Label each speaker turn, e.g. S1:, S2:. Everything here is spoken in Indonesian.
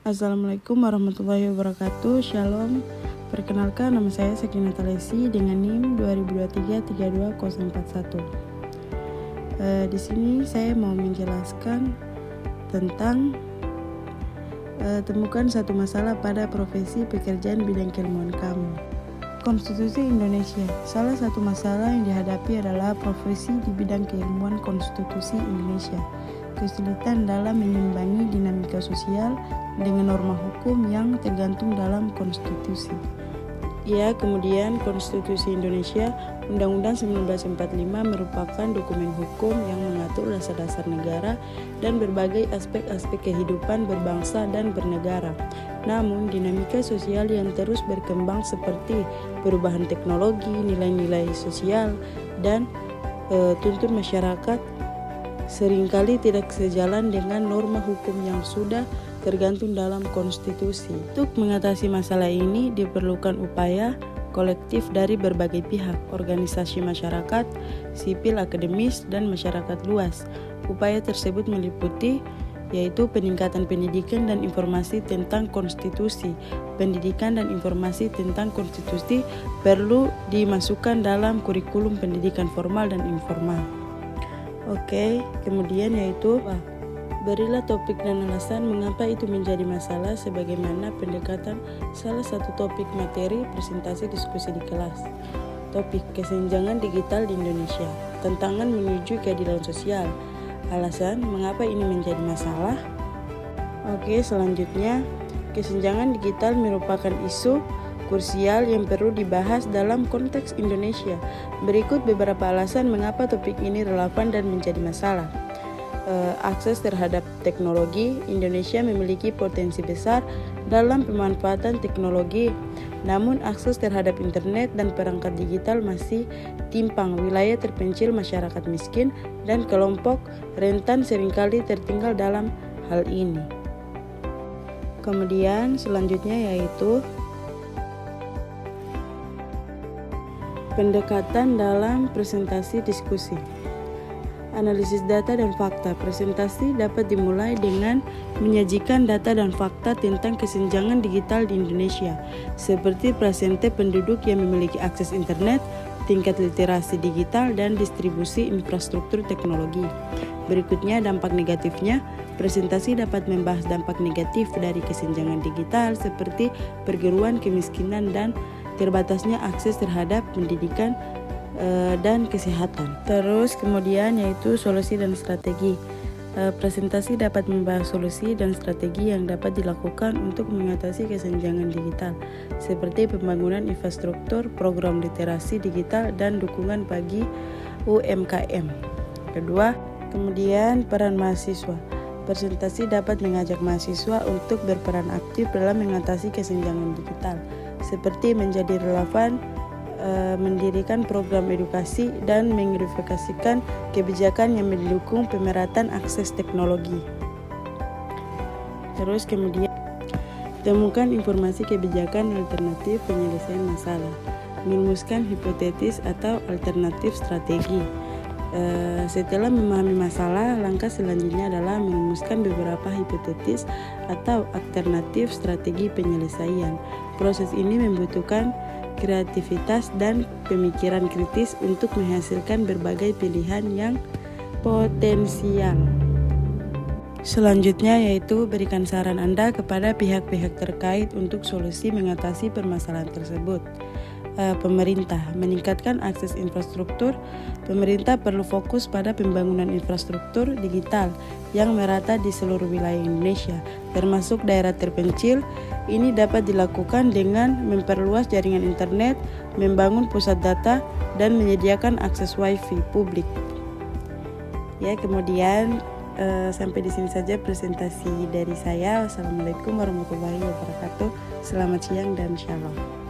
S1: Assalamualaikum warahmatullahi wabarakatuh. Shalom. Perkenalkan, nama saya Sakinah Talesi dengan NIM 2023-32041. Di sini saya mau menjelaskan tentang temukan satu masalah pada profesi pekerjaan bidang keilmuan kamu. Konstitusi Indonesia. Salah satu masalah yang dihadapi adalah profesi di bidang keilmuan konstitusi Indonesia. Kesulitan dalam menyimbangi dinamika sosial dengan norma hukum yang tergantung dalam konstitusi. Kemudian Konstitusi Indonesia Undang-Undang 1945 merupakan dokumen hukum yang mengatur dasar-dasar negara dan berbagai aspek-aspek kehidupan berbangsa dan bernegara. Namun, dinamika sosial yang terus berkembang seperti perubahan teknologi, nilai-nilai sosial, dan tuntut masyarakat seringkali tidak sejalan dengan norma hukum yang sudah tergantung dalam konstitusi. Untuk mengatasi masalah ini diperlukan upaya kolektif dari berbagai pihak, organisasi masyarakat, sipil, akademis, dan masyarakat luas. Upaya tersebut meliputi yaitu peningkatan pendidikan dan informasi tentang konstitusi. Pendidikan dan informasi tentang konstitusi perlu dimasukkan dalam kurikulum pendidikan formal dan informal. Kemudian yaitu berilah topik dan alasan mengapa itu menjadi masalah sebagaimana pendekatan salah satu topik materi presentasi diskusi di kelas. Topik kesenjangan digital di Indonesia, tantangan menuju keadilan sosial. Alasan mengapa ini menjadi masalah. Selanjutnya, kesenjangan digital merupakan isu krusial yang perlu dibahas dalam konteks Indonesia. Berikut beberapa alasan mengapa topik ini relevan dan menjadi masalah. Akses terhadap teknologi. Indonesia memiliki potensi besar dalam pemanfaatan teknologi, namun akses terhadap internet dan perangkat digital masih timpang. Wilayah terpencil, masyarakat miskin, dan kelompok rentan seringkali tertinggal dalam hal ini. Kemudian selanjutnya yaitu pendekatan dalam presentasi diskusi. Analisis data dan fakta. Presentasi dapat dimulai dengan menyajikan data dan fakta tentang kesenjangan digital di Indonesia, seperti persentase penduduk yang memiliki akses internet, tingkat literasi digital, dan distribusi infrastruktur teknologi. Berikutnya dampak negatifnya. Presentasi dapat membahas dampak negatif dari kesenjangan digital seperti pergeruan kemiskinan dan terbatasnya akses terhadap pendidikan dan kesehatan. Terus kemudian yaitu solusi dan strategi. Presentasi dapat membahas solusi dan strategi yang dapat dilakukan untuk mengatasi kesenjangan digital, seperti pembangunan infrastruktur, program literasi digital, dan dukungan bagi UMKM. Kedua, kemudian peran mahasiswa. Presentasi dapat mengajak mahasiswa untuk berperan aktif dalam mengatasi kesenjangan digital, seperti menjadi relevan, mendirikan program edukasi, dan mengverifikasikan kebijakan yang mendukung pemerataan akses teknologi. Terus kemudian temukan informasi kebijakan alternatif penyelesaian masalah. Merumuskan hipotesis atau alternatif strategi. Setelah memahami masalah, langkah selanjutnya adalah merumuskan beberapa hipotesis atau alternatif strategi penyelesaian. Proses ini membutuhkan kreativitas dan pemikiran kritis untuk menghasilkan berbagai pilihan yang potensial. Selanjutnya yaitu berikan saran Anda kepada pihak-pihak terkait untuk solusi mengatasi permasalahan tersebut. Pemerintah meningkatkan akses infrastruktur. Pemerintah perlu fokus pada pembangunan infrastruktur digital yang merata di seluruh wilayah Indonesia, termasuk daerah terpencil. Ini dapat dilakukan dengan memperluas jaringan internet, membangun pusat data, dan menyediakan akses wifi publik. Kemudian sampai di sini saja presentasi dari saya. Wassalamualaikum warahmatullahi wabarakatuh. Selamat siang dan shalom.